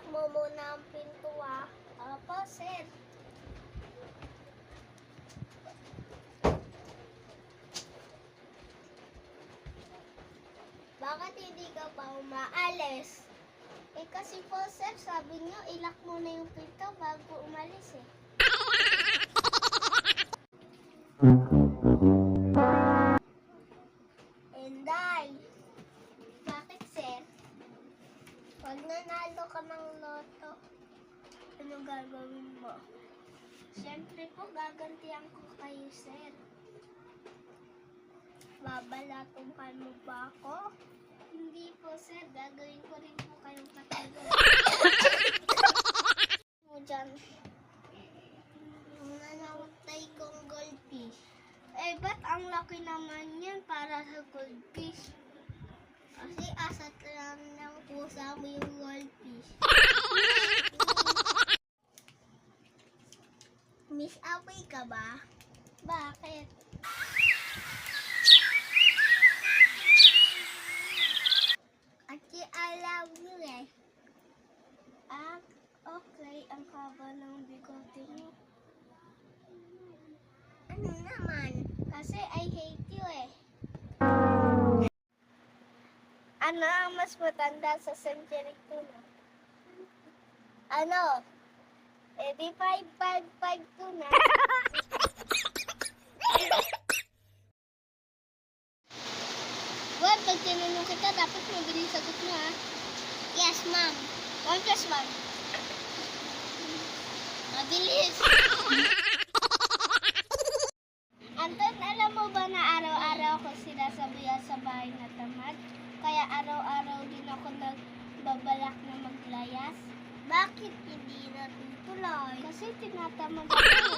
ilock mo muna ang pinto ah. Opo, sir. Bakit hindi ka pa umaalis? Eh kasi po sir, sabi niyo ilock muna yung pinto bago umalis eh. Enday, bakit sir? Pag nanalo ka ng loto, ano gagawin mo? Siyempre po, gagantihan ko kayo sir. Babalatuhan mo ba ako? Hindi po sir, gagawin ko rin po kayong katulad. Mo dyan. Ang nanawagtay kong goldfish. Eh, ba't ang laki naman yan para sa goldfish? Kasi asat lang ng pusa mo yung goldfish. Miss Away ka ba? Bakit? I love you eh. Ah, okay. Ang haba ng bigote mo. Ano naman? Kasi I hate you eh. Ano ang mas matanda sa century tuna? Ano? Eh di 5552 na. Well, pag tinanong kita, dapat mabilis sagot mo ha. Yes, ma'am. 1 plus 1. Mabilis. Anton, alam mo ba na araw-araw ko sinasabihan sa bahay na tamad? Kaya araw-araw din ako nagbabalak na maglayas. Bakit hindi natutuloy? Kasi tinatamad ako.